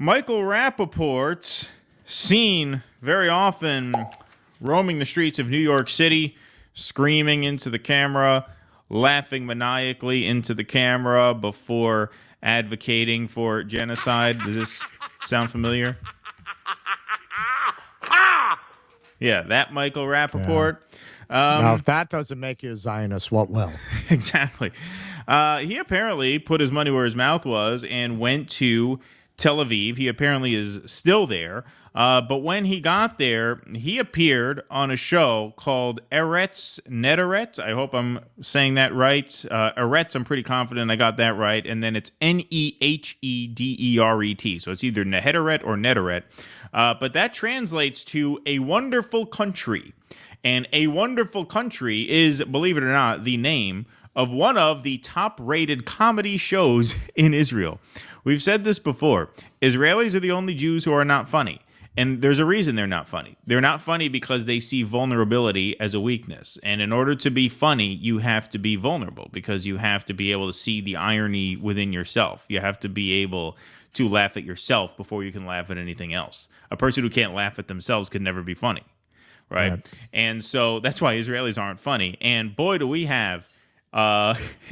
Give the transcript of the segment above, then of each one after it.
Michael Rapaport, seen very often roaming the streets of New York City, screaming into the camera, laughing maniacally into the camera before advocating for genocide. Does this sound familiar? Yeah, that Michael Rapaport. Now, if that doesn't make you a Zionist, what will? Exactly. He apparently put his money where his mouth was and went to Tel Aviv. He apparently is still there. But when he got there, he appeared on a show called Eretz Nederet. I hope I'm saying that right. Eretz, I'm pretty confident I got that right. And then it's Nehederet. So it's either Nehederet or Nederet. But that translates to a wonderful country. And a wonderful country is, believe it or not, the name of one of the top-rated comedy shows in Israel. We've said this before. Israelis are the only Jews who are not funny. And there's a reason they're not funny. They're not funny because they see vulnerability as a weakness. And in order to be funny, you have to be vulnerable because you have to be able to see the irony within yourself. You have to be able to laugh at yourself before you can laugh at anything else. A person who can't laugh at themselves could never be funny. Right. Yeah. And so that's why Israelis aren't funny. And boy, do we have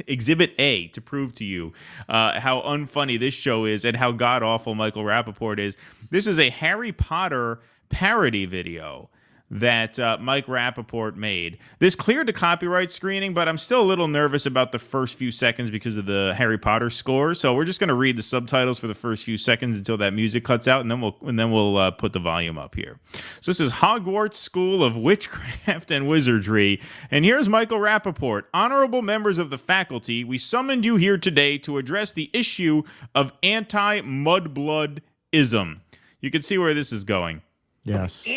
Exhibit A to prove to you how unfunny this show is and how god-awful Michael Rapaport is. This is a Harry Potter parody video that Mike Rapaport made. This cleared the copyright screening, but I'm still a little nervous about the first few seconds because of the Harry Potter score. So we're just going to read the subtitles for the first few seconds until that music cuts out, and then we'll put the volume up here. So this is Hogwarts School of Witchcraft and Wizardry, and here's Michael Rapaport. Honorable members of the faculty, we summoned you here today to address the issue of anti-mudbloodism. You can see where this is going. Yes.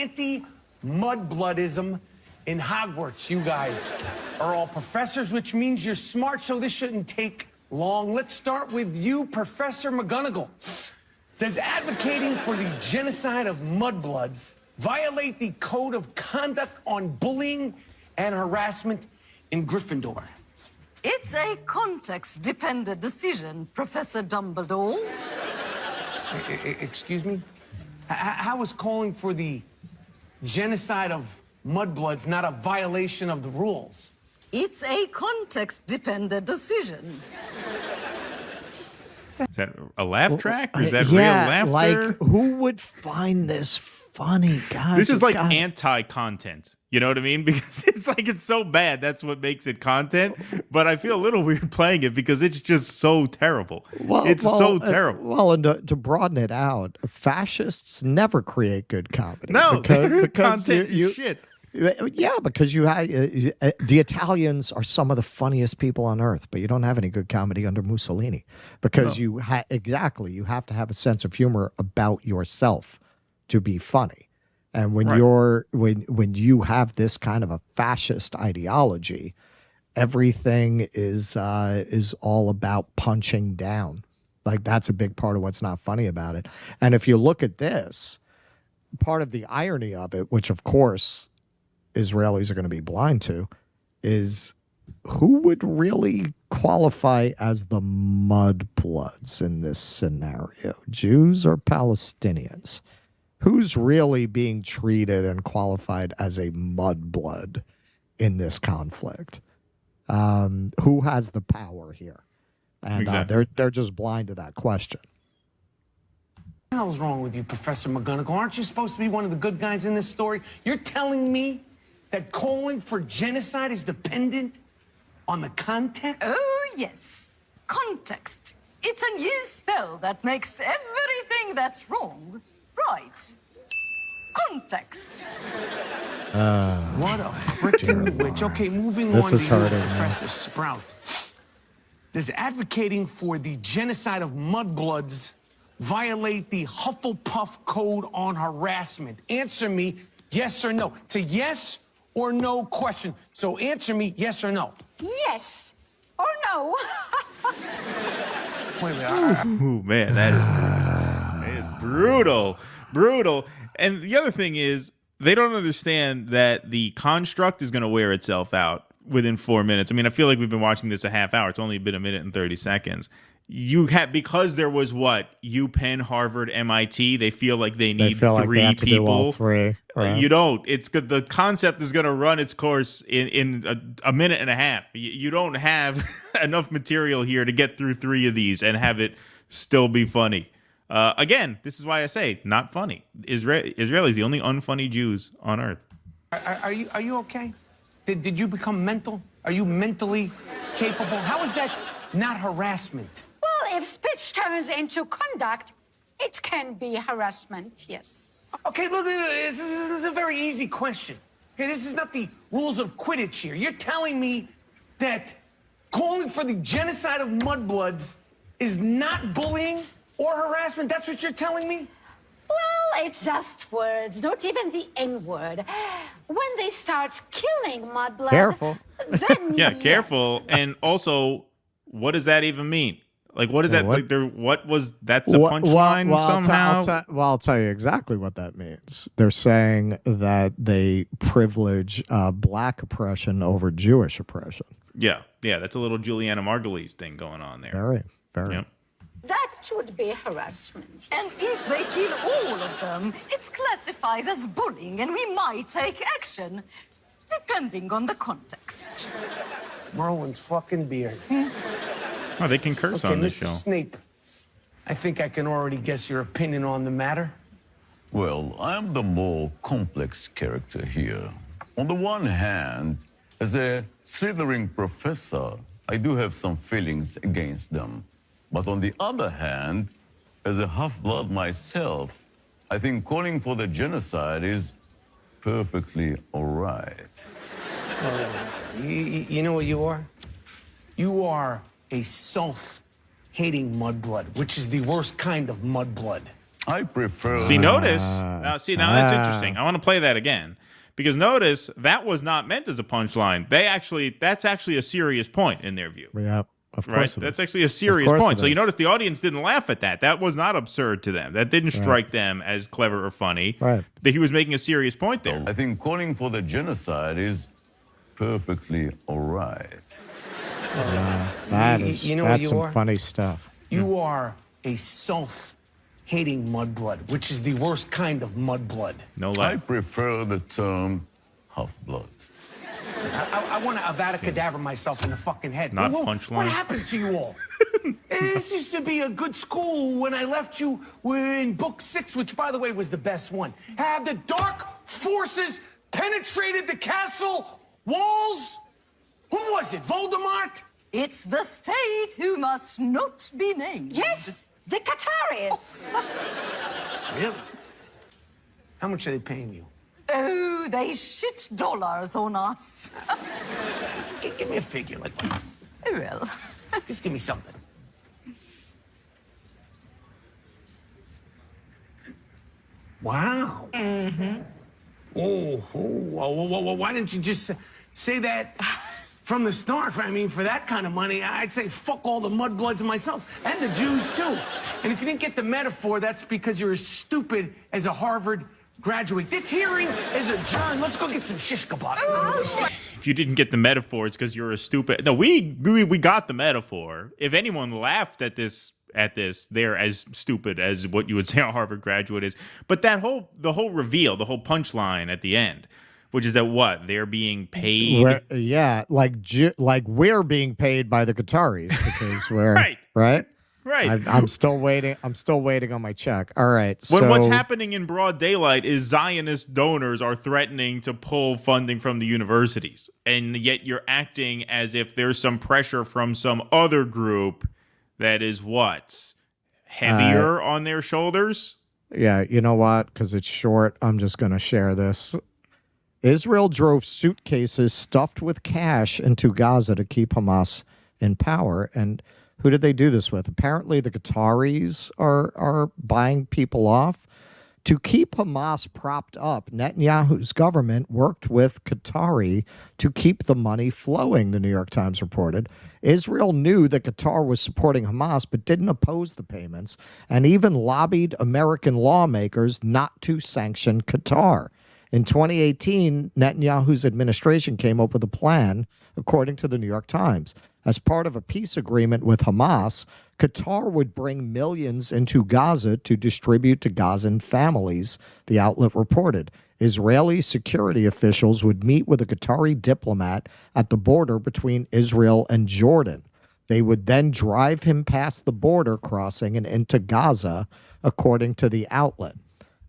Mudbloodism in Hogwarts. You guys are all professors, which means you're smart, so this shouldn't take long. Let's start with you, Professor McGonagall. Does advocating for the genocide of mudbloods violate the code of conduct on bullying and harassment in Gryffindor? It's a context-dependent decision, Professor Dumbledore. Excuse me? How is calling for the genocide of mudbloods not a violation of the rules? It's a context-dependent decision. Is that a laugh track? Or is that real laughter? Like, who would find this funny? God, this is like anti-content. You know what I mean? Because it's so bad. That's what makes it content. But I feel a little weird playing it because it's just so terrible. It's so terrible. And to broaden it out, fascists never create good comedy. No, because content is shit. Yeah, because the Italians are some of the funniest people on earth, but you don't have any good comedy under Mussolini because you have to have a sense of humor about yourself to be funny. And when when you have this kind of a fascist ideology, everything is all about punching down. Like, that's a big part of what's not funny about it. And if you look at this, part of the irony of it, which of course Israelis are going to be blind to, is who would really qualify as the mudbloods in this scenario, Jews or Palestinians? Who's really being treated and qualified as a mudblood in this conflict? Who has the power here? And exactly. They're just blind to that question. What the hell is wrong with you, Professor McGonagall? Aren't you supposed to be one of the good guys in this story? You're telling me that calling for genocide is dependent on the context? Oh, yes. Context. It's a new spell that makes everything that's wrong right. Context. What a freaking witch. Okay, moving on to you, Professor Sprout. Does advocating for the genocide of mudbloods violate the Hufflepuff Code on harassment? Answer me yes or no. It's a yes or no question. So answer me yes or no. Yes or no. Wait a minute. Ooh, man, that is brutal. Brutal. And the other thing is, they don't understand that the construct is going to wear itself out within 4 minutes. I mean, I feel like we've been watching this a half hour. It's only been a minute and 30 seconds. you have, because there was UPenn, Harvard, MIT. They feel like they need feel like they three have to do all people. three. Right. You don't. It's good. The concept is going to run its course in a minute and a half. You don't have enough material here to get through three of these and have it still be funny. Again, this is why I say not funny. Israelis, the only unfunny Jews on earth. Are you okay? Did you become mental? Are you mentally capable? How is that not harassment? Well, if speech turns into conduct, it can be harassment, yes. Okay, look, this is a very easy question. Okay, this is not the rules of Quidditch here. You're telling me that calling for the genocide of mudbloods is not bullying or harassment? That's what you're telling me? Well, it's just words, not even the N-word. When they start killing mudbloods... Careful. Then Yeah, yes. careful. And also, what does that even mean? Like, what is that? what? Like, that's a punchline somehow? I'll tell you exactly what that means. They're saying that they privilege black oppression over Jewish oppression. Yeah, that's a little Juliana Margulies thing going on there. Very. Yep. That would be harassment. And if they kill all of them, it's classified as bullying and we might take action, depending on the context. Merlin's fucking beard. Oh, they can curse Okay, on this Mr. show. Snape, I think I can already guess your opinion on the matter. Well, I'm the more complex character here. On the one hand, as a Slytherin professor, I do have some feelings against them. But on the other hand, as a half-blood myself, I think calling for the genocide is perfectly all right. You know what you are? You are a self-hating mudblood, which is the worst kind of mudblood. I prefer... See, notice. Now that's interesting. I want to play that again. Because notice, that was not meant as a punchline. That's actually a serious point in their view. Yeah, of course. Right? That's actually a serious point. So you notice the audience didn't laugh at that. That was not absurd to them. That didn't strike them as clever or funny. Right. That he was making a serious point there. I think calling for the genocide is perfectly all right. That's You know what you some are? funny stuff. You are a self-hating mudblood, which is the worst kind of mudblood. No I laugh. prefer the term half-blood. I want to Avada Kedavra myself in the fucking head. Not What punchline. happened to you all? This used to be a good school when I left you in book 6, which, by the way, was the best one. Have the dark forces penetrated the castle walls? Who was it, Voldemort? It's the state who must not be named. Yes, the Qataris. Really? How much are they paying you? Oh, they shit dollars on us. Give me a figure, like, Well, just give me something. Wow. Mm-hmm. Why didn't you just say that from the start? I mean, for that kind of money, I'd say fuck all the mudbloods myself, and the Jews, too. And if you didn't get the metaphor, that's because you're as stupid as a Harvard graduate. This hearing is adjourned. Let's go get some shish kebab. If you didn't get the metaphor, it's because you're a stupid. No, we got the metaphor. If anyone laughed at this, they're as stupid as what you would say a Harvard graduate is. But the whole reveal, the whole punchline at the end, which is that they're being paid. Like we're being paid by the Qataris because we're right. I'm still waiting. I'm still waiting on my check. All right. When what's happening in broad daylight is Zionist donors are threatening to pull funding from the universities, and yet you're acting as if there's some pressure from some other group that is heavier on their shoulders. Yeah, you know what? Because it's short, I'm just going to share this. Israel drove suitcases stuffed with cash into Gaza to keep Hamas in power. And who did they do this with? Apparently the Qataris are buying people off. To keep Hamas propped up, Netanyahu's government worked with Qatari to keep the money flowing, the New York Times reported. Israel knew that Qatar was supporting Hamas but didn't oppose the payments and even lobbied American lawmakers not to sanction Qatar. In 2018, Netanyahu's administration came up with a plan, according to the New York Times. As part of a peace agreement with Hamas, Qatar would bring millions into Gaza to distribute to Gazan families, the outlet reported. Israeli security officials would meet with a Qatari diplomat at the border between Israel and Jordan. They would then drive him past the border crossing and into Gaza, according to the outlet.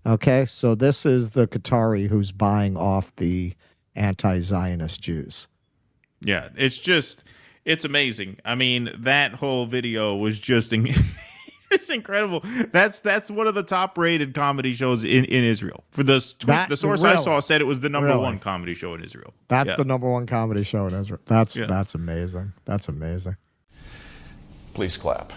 Okay, so this is the Qatari who's buying off the anti-Zionist Jews. Yeah, it's amazing. I mean, that whole video was just it's incredible. That's one of the top rated comedy shows in Israel. For the source I saw said it was the number one comedy show in Israel. That's the number one comedy show in Israel. That's amazing. That's amazing. Please clap.